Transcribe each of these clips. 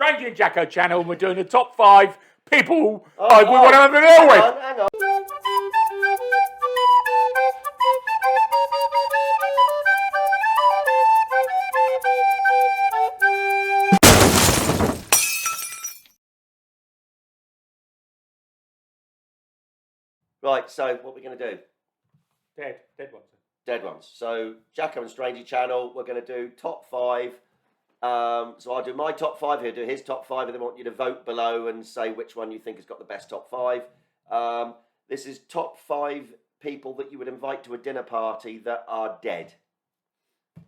Strangey and Jacko channel, and we're doing the top 5 people we want to have a meal with. Hang on. Right, so what are we going to do? Dead ones. Dead ones. So, Jacko and Strangey channel, we're going to do top 5. So I'll do my top 5, he'll do his top 5, and then I want you to vote below and say which one you think has got the best top 5. This is top 5 people that you would invite to a dinner party that are dead.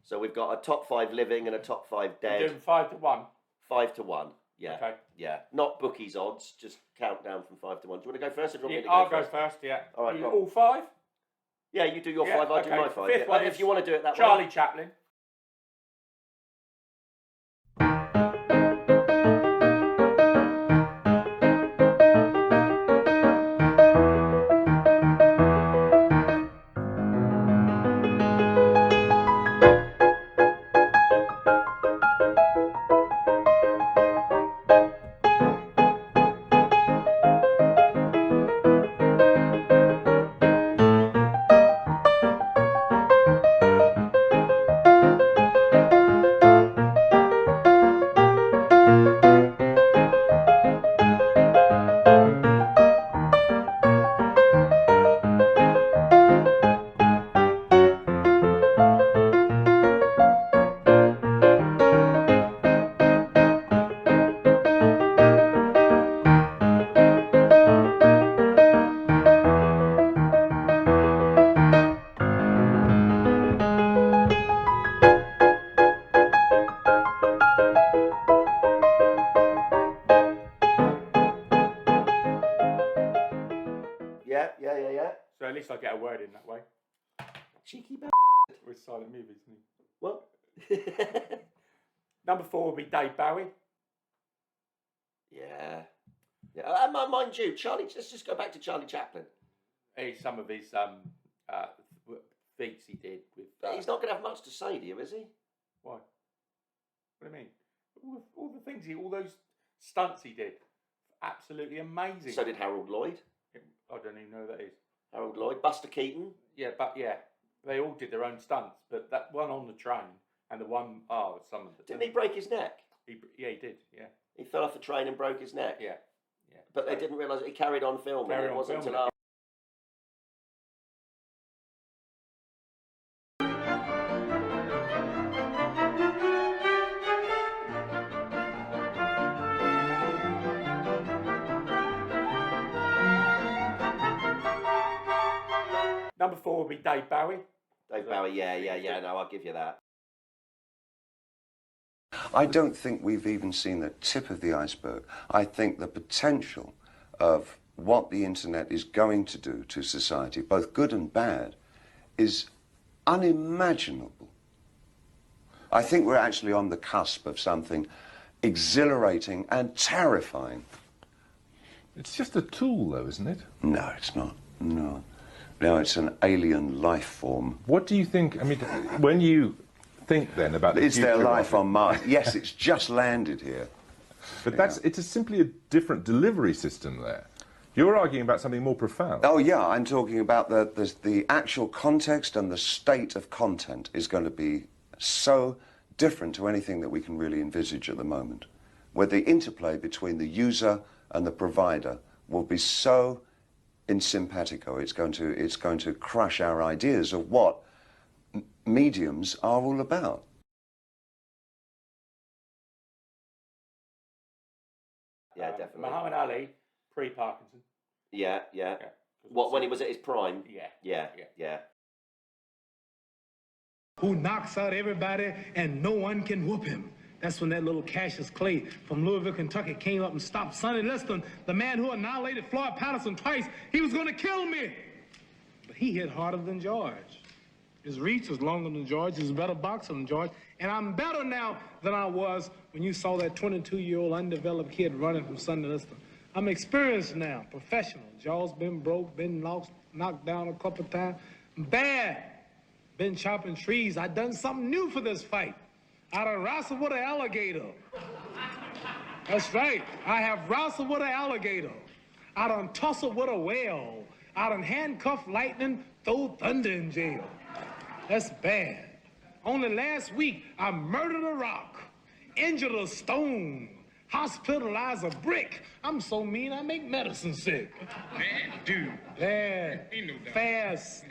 So we've got a top 5 living and a top 5 dead. We're doing 5 to 1. 5 to 1, yeah. Okay. Yeah, not bookies odds, just count down from 5 to 1. Do you want to go first or do you want me to go I'll first? go first, yeah. All right, go on. All 5? Yeah, you do your 5, I'll do my 5. Fifth one if you want to do it that way. Charlie Chaplin. Yeah. So at least I get a word in that way. Cheeky b****. With silent movies. What? Number 4 will be Dave Bowie. Yeah. Mind you, let's just go back to Charlie Chaplin. Some of his feats he did with. He's not going to have much to say to you, is he? Why? What do you mean? All the things all those stunts he did, absolutely amazing. So did Harold Lloyd. I don't even know who that is. Harold Lloyd, Buster Keaton. Yeah, they all did their own stunts, but that one on the train and the one some of the. Didn't he break his neck? He did. Yeah. He fell off the train and broke his neck. Yeah. But they didn't realise he carried on filming. It wasn't until after. Number 4 will be Dave Bowie. Dave Bowie, yeah. No, I'll give you that. I don't think we've even seen the tip of the iceberg. I think the potential of what the internet is going to do to society, both good and bad, is unimaginable. I think we're actually on the cusp of something exhilarating and terrifying. It's just a tool, though, isn't it? No, it's not. No, it's an alien life form. What do you think? I mean, when you think then about the Is there future life of it, on Mars? Yes, it's just landed here. But it's simply a different delivery system there. You're arguing about something more profound. Oh yeah, I'm talking about the actual context and the state of content is going to be so different to anything that we can really envisage at the moment, where the interplay between the user and the provider will be so in simpatico. It's going to crush our ideas of what mediums are all about. Yeah, definitely. Muhammad Ali, pre-Parkinson. Yeah. What, when he was at his prime? Yeah. Who knocks out everybody and no one can whoop him. That's when that little Cassius Clay from Louisville, Kentucky came up and stopped Sonny Liston, the man who annihilated Floyd Patterson twice. He was going to kill me. But he hit harder than George. His reach was longer than George. He's a better boxer than George. And I'm better now than I was when you saw that 22-year-old undeveloped kid running from Sonny Liston. I'm experienced now, professional. Jaws been broke, been knocked down a couple of times. Bad. Been chopping trees. I done something new for this fight. I done wrestled with an alligator. That's right. I have wrestled with an alligator. I done tussled with a whale. I done handcuffed lightning, throw thunder in jail. That's bad. Only last week, I murdered a rock, injured a stone, hospitalized a brick. I'm so mean, I make medicine sick. Bad dude. Yeah. Ain't no doubt. Fast.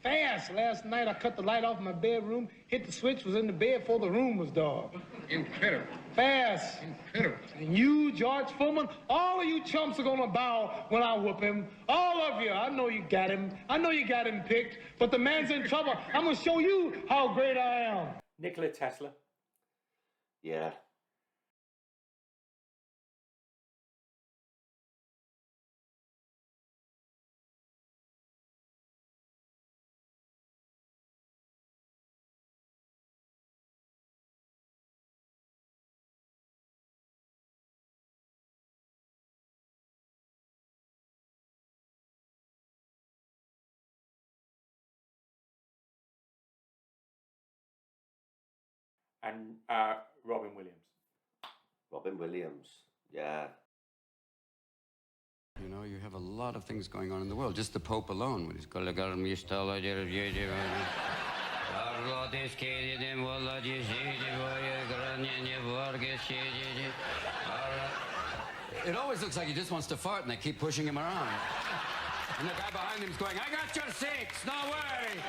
Last night, I cut the light off my bedroom, hit the switch, was in the bed before the room was dark. Incredible. Fast. Incredible. And you, George Foreman, all of you chumps are gonna bow when I whoop him. All of you. I know you got him. I know you got him picked, but the man's in trouble. I'm gonna show you how great I am. Nikola Tesla. Yeah. And Robin Williams. Robin Williams. Yeah. You know, you have a lot of things going on in the world. Just the Pope alone, when he's got it always looks like he just wants to fart, and they keep pushing him around. And the guy behind him's going, "I got your six, no worry."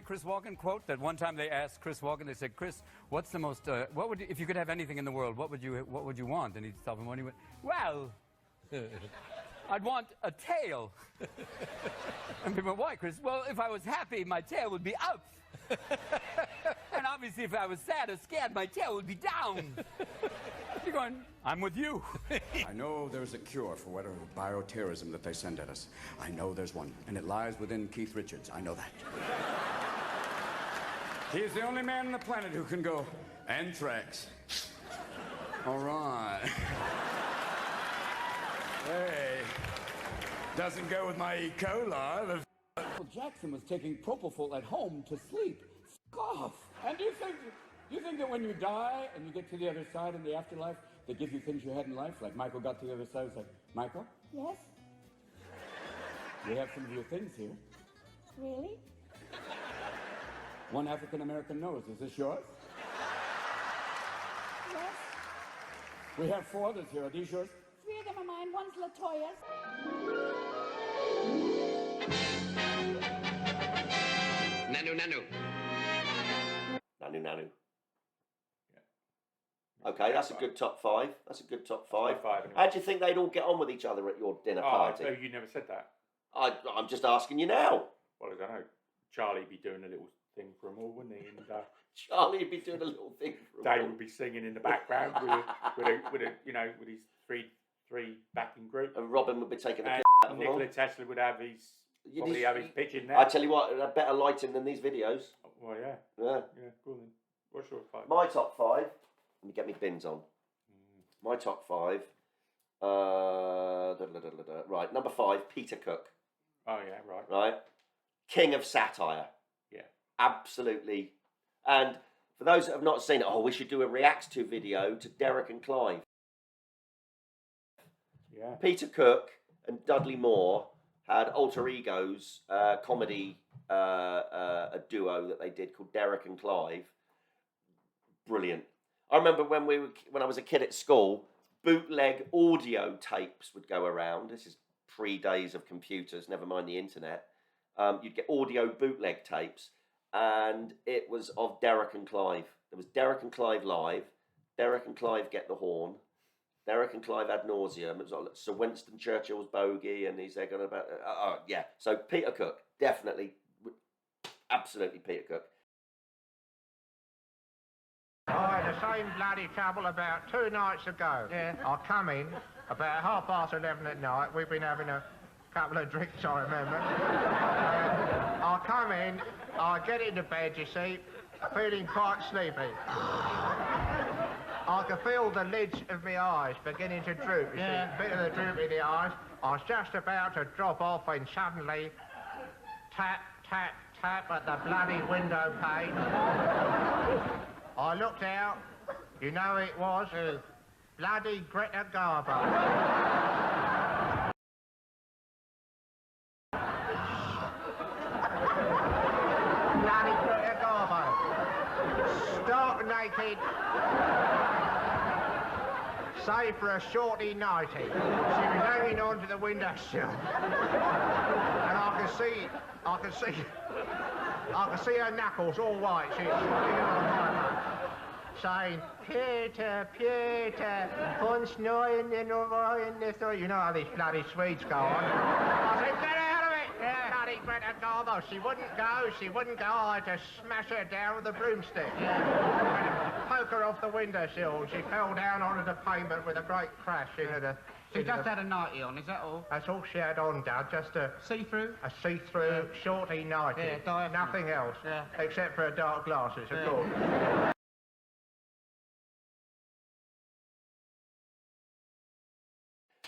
Chris Walken quote that one time they asked Chris Walken, they said, "Chris, what's the most what would if you could have anything in the world, what would you want?" And he'd tell them when he went, "Well, I'd want a tail." And people went, "Why, Chris?" "Well, if I was happy, my tail would be up." And obviously if I was sad or scared, my tail would be down. You're going, "I'm with you." I know there's a cure for whatever bioterrorism that they send at us. I know there's one, and it lies within Keith Richards. I know that. He's the only man on the planet who can go, "Anthrax." All right. Hey, doesn't go with my E. coli. Michael Jackson was taking propofol at home to sleep. F off. And do you think that when you die and you get to the other side in the afterlife, they give you things you had in life? Like Michael got to the other side, it's like, "Michael, Yes? we have some of your things here. Really? One African-American nose. Is this yours? Yes? We have 4 others here. Are these yours? 3 of them are mine. One's Latoya's. Nanu. Nanu. Okay, that's a good top 5. That's a good top 5. Top five, anyway. How do you think they'd all get on with each other at your dinner party? Oh, you never said that. I'm just asking you now. Well, I don't know. Charlie would be doing a little thing for them all, wouldn't he? And Charlie would be doing a little thing for Dave him. would be singing in the background with his three backing group. And Robin would be taking the And piss out of them all. Nikola Tesla would have his pitch in there. I tell you what, a better lighting than these videos. Well, yeah. Yeah. Yeah, cool then. What's your 5? My top 5. Let me get me bins on. My top 5. Right, number 5, Peter Cook. Oh, yeah, right. Right? King of satire. Yeah. Absolutely. And for those that have not seen it, we should do a reacts to video to Derek and Clive. Yeah. Peter Cook and Dudley Moore had alter egos, comedy, a duo that they did called Derek and Clive. Brilliant. I remember when I was a kid at school, bootleg audio tapes would go around. This is pre-days of computers, never mind the internet. You'd get audio bootleg tapes, and it was of Derek and Clive. There was Derek and Clive live, Derek and Clive get the horn, Derek and Clive ad nauseum. It was like Sir Winston Churchill's bogey, and he's there going about. Yeah. So Peter Cook, definitely, absolutely Peter Cook. I had the same bloody trouble about 2 nights ago. Yeah. I come in about 11:30 at night. We've been having a couple of drinks, I remember. I come in, I get into bed, you see, feeling quite sleepy. I can feel the lids of my eyes beginning to droop, you see, a bit of the droop in the eyes. I was just about to drop off when suddenly tap, tap, tap at the bloody window pane. I looked out. You know who it was? Bloody Greta Garbo. Bloody Greta Garbo. Stark naked. Save for a shorty nightie. She was hanging onto the windowsill. And I could see her knuckles all white. She was saying, Peter, Peter, once neuen in the you know how these bloody Swedes go on. I said, get out of it! Yeah. Bloody Greta Garbo. She wouldn't go. I had to smash her down with a broomstick. Yeah. Poke her off the windowsill. She fell down onto the pavement with a great crash into the... She just had a nightie on, is that all? That's all she had on, Dad, just a... See-through? A see-through, shorty nightie. Yeah, nothing else. Yeah. Except for her dark glasses, of course.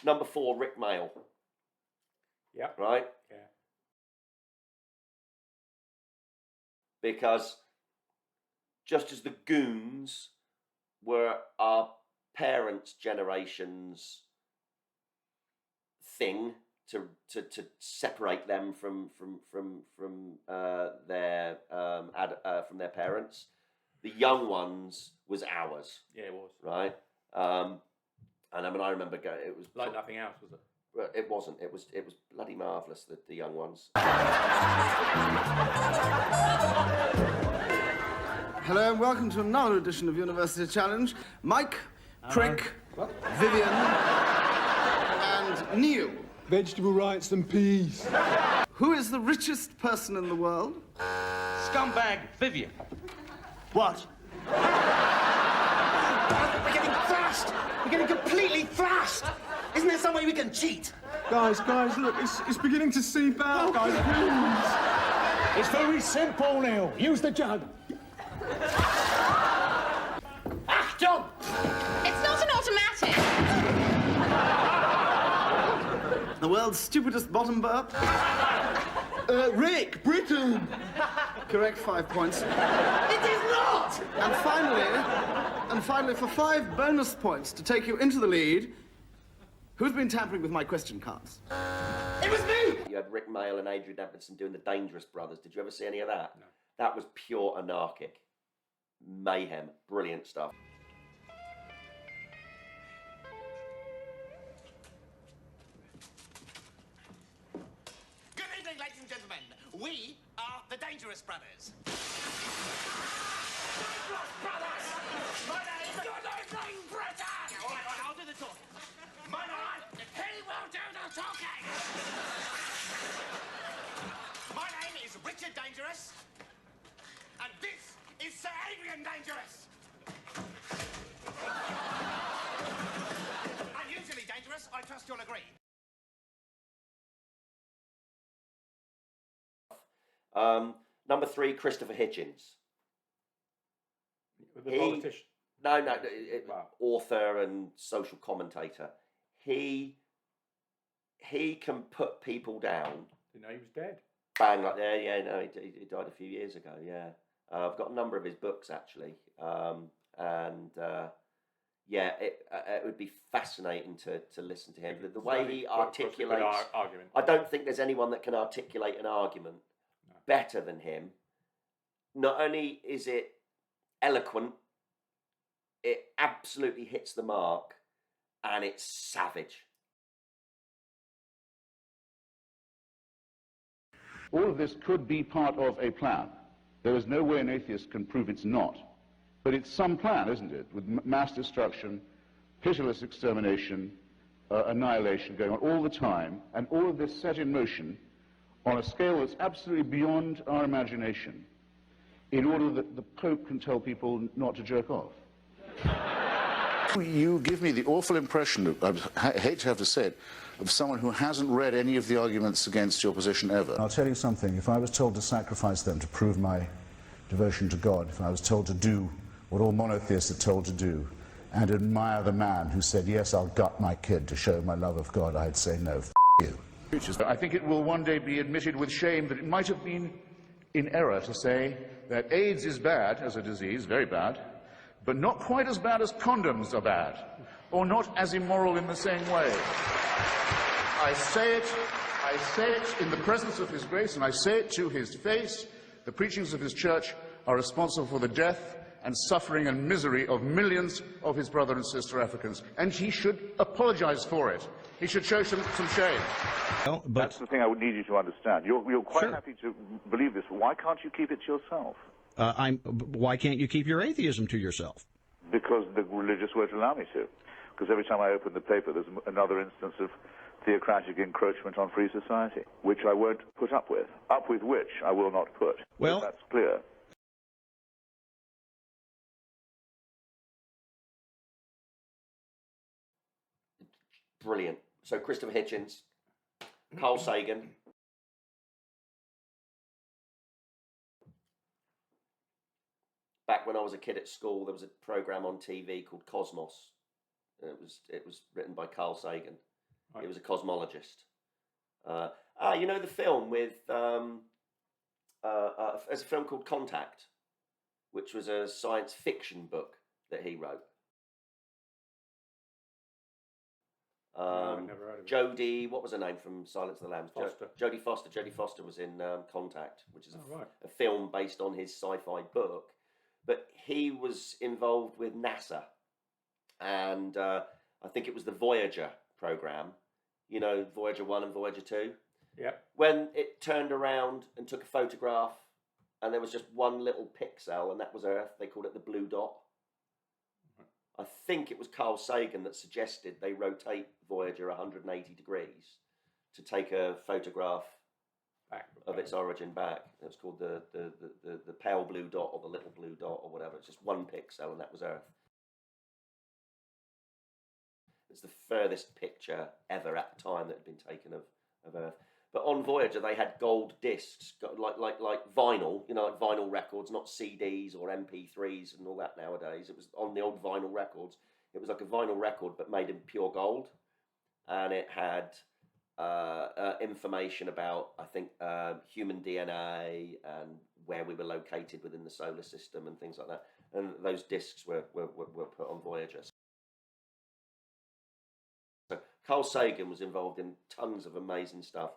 Number 4, Rick Mail. Yeah. Right? Yeah. Because just as the Goons were our parents' generation's thing to separate them from their parents, the young ones was ours. Yeah, it was. Right? And I mean, I remember it was like nothing else, was it? It wasn't. It was bloody marvellous. The young ones. Hello and welcome to another edition of University Challenge. Mike, Prick, Vivian, and Neil. Vegetable rights and peas. Who is the richest person in the world? Scumbag Vivian. What? We're getting thrashed! We're getting completely thrashed! Isn't there some way we can cheat? Guys, look, it's beginning to seep out, guys, please. It's very simple, Neil. Use the jug. Achtung! It's not an automatic. The world's stupidest bottom burp? Rick, Britain. Correct, 5 points. It is not! And finally, for 5 bonus points to take you into the lead, who's been tampering with my question cards? It was me! You had Rick Mail and Adrian Edmondson doing the Dangerous Brothers. Did you ever see any of that? No. That was pure anarchic mayhem. Brilliant stuff. Good evening, ladies and gentlemen. We are the Dangerous Brothers. Brothers! My name... Your name, Britain! All right, I'll do the talking. My name... He will do the talking! My name is Richard Dangerous, and this is Sir Adrian Dangerous. Unusually dangerous, I trust you'll agree. Number 3, Christopher Hitchens. The politician. No, author and social commentator. He can put people down. Didn't know he was dead. Bang, like there, yeah, no, he died a few years ago, yeah. I've got a number of his books, actually. It would be fascinating to listen to him. The way he articulates... argument. I don't think there's anyone that can articulate an argument better than him. Not only is it eloquent, it absolutely hits the mark, and it's savage. All of this could be part of a plan. There is no way an atheist can prove it's not. But it's some plan, isn't it? With mass destruction, pitiless extermination, annihilation going on all the time, and all of this set in motion on a scale that's absolutely beyond our imagination, in order that the Pope can tell people not to jerk off. You give me the awful impression, I hate to have to say it, of someone who hasn't read any of the arguments against your position ever. I'll tell you something, if I was told to sacrifice them to prove my devotion to God, if I was told to do what all monotheists are told to do, and admire the man who said, yes, I'll gut my kid to show my love of God, I'd say, no, f*** you. I think it will one day be admitted with shame that it might have been in error to say that AIDS is bad as a disease, very bad, but not quite as bad as condoms are bad, or not as immoral in the same way. I say it in the presence of His grace, and I say it to His face. The preachings of His church are responsible for the death and suffering and misery of millions of His brother and sister Africans, and He should apologize for it. He should show some shame. Well, That's the thing I would need you to understand. You're quite happy to believe this. Why can't you keep it to yourself? Why can't you keep your atheism to yourself? Because the religious won't allow me to. Because every time I open the paper, there's another instance of theocratic encroachment on free society, which I won't put up with which I will not put. Well, that's clear. Brilliant. So Christopher Hitchens, Carl Sagan. Back when I was a kid at school, there was a program on TV called Cosmos. It was written by Carl Sagan. He was a cosmologist. You know the film with there's a film called Contact, which was a science fiction book that he wrote. I've never heard of it. Jodie, what was her name from Silence of the Lambs? Foster. Jodie Foster. Jodie Foster was in Contact, which is right. a film based on his sci-fi book. But he was involved with NASA, and I think it was the Voyager program. You know, Voyager 1 and Voyager 2. Yep. When it turned around and took a photograph, and there was just one little pixel, and that was Earth. They called it the blue dot. I think it was Carl Sagan that suggested they rotate Voyager 180 degrees to take a photograph of its origin back. It was called the pale blue dot or the little blue dot or whatever. It's just one pixel, and that was Earth. It's the furthest picture ever at the time that had been taken of Earth. But on Voyager, they had gold discs, like vinyl, you know, like vinyl records, not CDs or MP3s and all that nowadays. It was on the old vinyl records. It was like a vinyl record, but made in pure gold. And it had information about, I think, human DNA and where we were located within the solar system and things like that. And those discs were put on Voyager. So Carl Sagan was involved in tons of amazing stuff.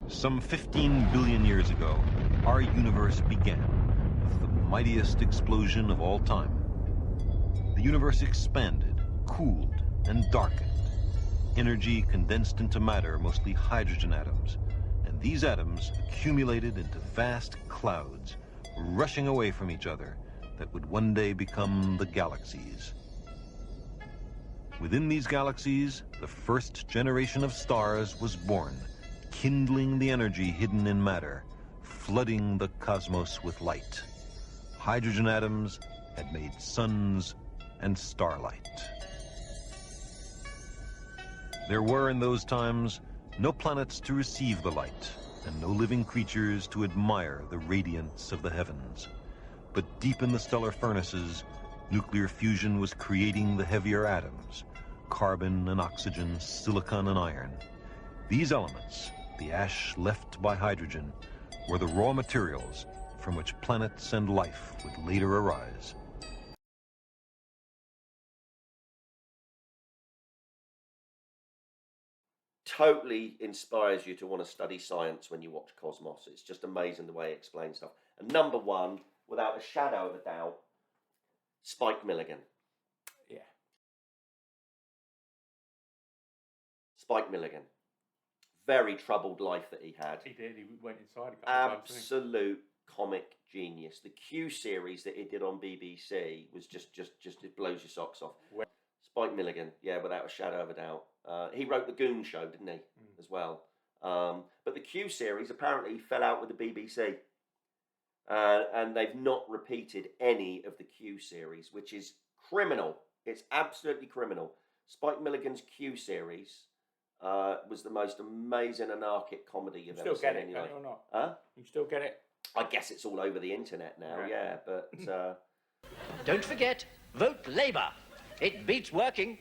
Some 15 billion years ago, our universe began with the mightiest explosion of all time. The universe expanded, cooled, and darkened. Energy condensed into matter, mostly hydrogen atoms, and these atoms accumulated into vast clouds, rushing away from each other, that would one day become the galaxies. Within these galaxies, the first generation of stars was born, kindling the energy hidden in matter, flooding the cosmos with light. Hydrogen atoms had made suns and starlight. There were in those times no planets to receive the light, and no living creatures to admire the radiance of the heavens. But deep in the stellar furnaces, nuclear fusion was creating the heavier atoms, carbon and oxygen, silicon and iron. These elements, the ash left by hydrogen, were the raw materials from which planets and life would later arise. Totally inspires you to want to study science when you watch Cosmos. It's just amazing the way it explains stuff. And number one, without a shadow of a doubt, Spike Milligan. Yeah. Spike Milligan. Very troubled life that he had. He did. He went inside a couple of times, didn't he? Absolute comic genius. The Q series that he did on BBC was just it blows your socks off. Spike Milligan, yeah, without a shadow of a doubt. He wrote The Goon Show, didn't he, as well? But the Q series apparently fell out with the BBC. And they've not repeated any of the Q series, which is criminal. It's absolutely criminal. Spike Milligan's Q series was the most amazing anarchic comedy you've ever seen in your life. Still get it, can you or not? Huh? You still get it? I guess it's all over the internet now, yeah, but... Don't forget, vote Labour. It beats working.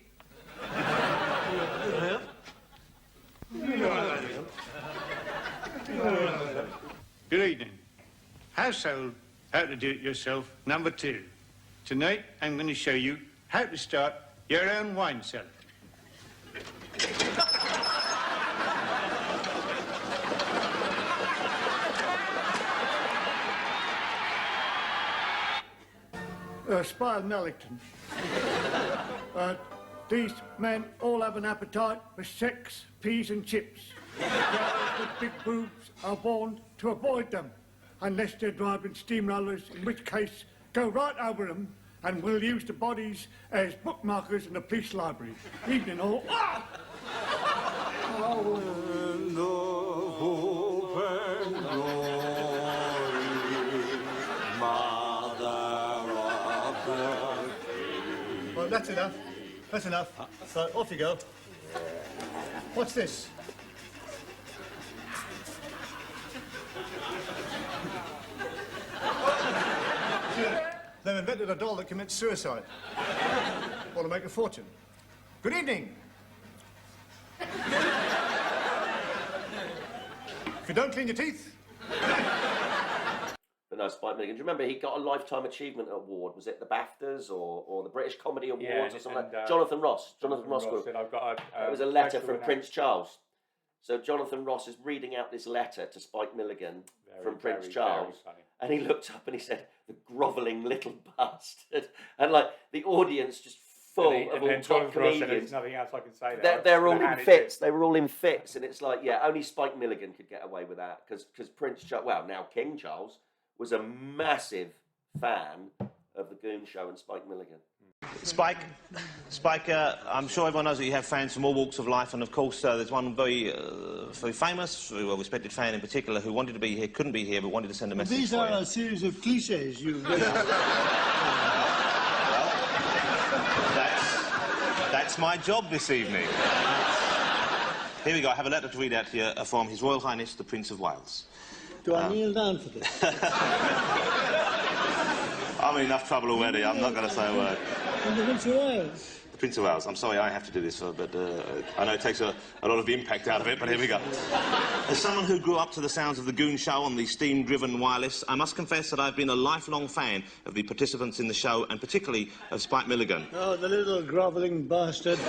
Good evening. Household How to Do It Yourself number 2. Tonight I'm going to show you how to start your own wine cellar. Spile Mellington. These men all have an appetite for sex, peas and chips. Girls with big boobs are warned to avoid them unless they're driving steamrollers, in which case go right over them and we'll use the bodies as bookmarkers in the police library. Evening all. Ah! Well, that's enough. That's enough. So, off you go. What's this? They've invented a doll that commits suicide. Want to make a fortune. Good evening. If you don't clean your teeth. But no, Spike Milligan. Do you remember he got a Lifetime Achievement Award? Was it the BAFTAs or the British Comedy Awards or something? Jonathan Ross. Jonathan Ross. Said, I've got it was a letter from Prince Charles. So Jonathan Ross is reading out this letter to Spike Milligan from Prince Charles, and he looked up and he said, "The grovelling little bastard," and like the audience just full of all top comedians. There's nothing else I can say there. They're all in fits. They were all in fits, and it's like, yeah, only Spike Milligan could get away with that because Prince Charles, well, now King Charles, was a massive fan of the Goon Show and Spike Milligan. Spike, I'm sure everyone knows that you have fans from all walks of life, and of course there's one very famous, very well-respected fan in particular who wanted to be here, couldn't be here, but wanted to send a message. These are a series of cliches you've read out. That's my job this evening. Here we go. I have a letter to read out to you from His Royal Highness the Prince of Wales. Do I kneel down for this? I'm in enough trouble already. I'm not going to say a word. And the Prince of Wales? The Prince of Wales. I'm sorry I have to do this, but I know it takes a lot of the impact out of it, but here we go. As someone who grew up to the sounds of the Goon Show on the steam-driven wireless, I must confess that I've been a lifelong fan of the participants in the show, and particularly of Spike Milligan. Oh, the little grovelling bastard.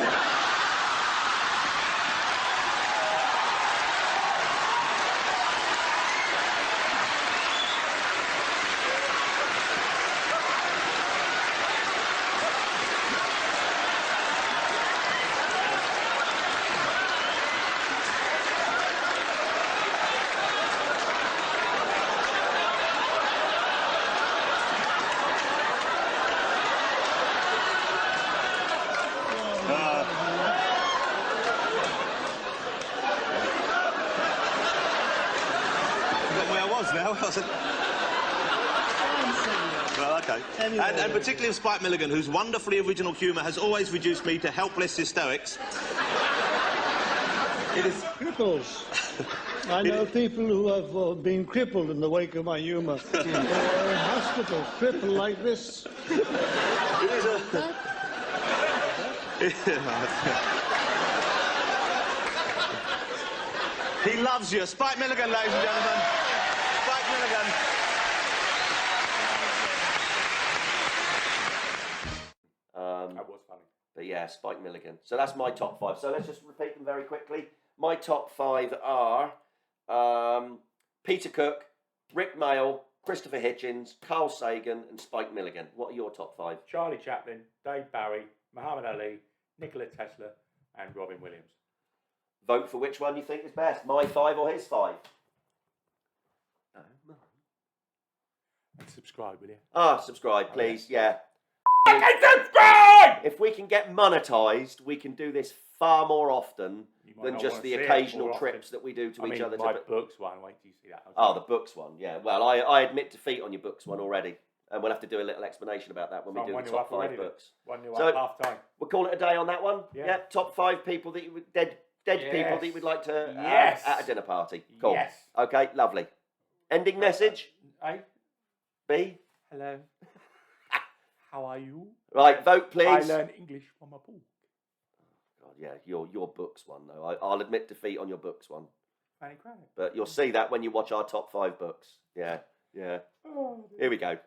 Well, okay. And particularly of Spike Milligan, whose wonderfully original humour has always reduced me to helpless hysterics. It is cripples. I know people who have been crippled in the wake of my humour. They're in hospital, crippled like this. It is a... He loves you. Spike Milligan, ladies and gentlemen. Spike Milligan. That was funny. But yeah, Spike Milligan. So that's my top 5. So let's just repeat them very quickly. My top 5 are Peter Cook, Rick Mayall, Christopher Hitchens, Carl Sagan and Spike Milligan. What are your top 5? Charlie Chaplin, Dave Barry, Muhammad Ali, Nikola Tesla and Robin Williams. Vote for which one you think is best, my 5 or his 5. And subscribe, will you? Subscribe, please, yeah. Subscribe! If we can get monetised, we can do this far more often than just the occasional trips that we do to each other. My books one, wait till you see that. Oh, the books one, yeah. Well, I admit defeat on your books one already. And we'll have to do a little explanation about that when we do the top 5 books. 1-0 up, half time. We'll call it a day on that one? Yeah. Top 5 people that you would, dead people that you would like to Yes. at a dinner party. Cool. Yes. Okay, lovely. Ending message? A. B? Hello. How are you? Right, vote please. I learn English from a book. God, yeah, your books one though. I'll admit defeat on your books one. Fanny Craig. But you'll see that when you watch our top 5 books. Yeah, yeah. Oh, Here we go.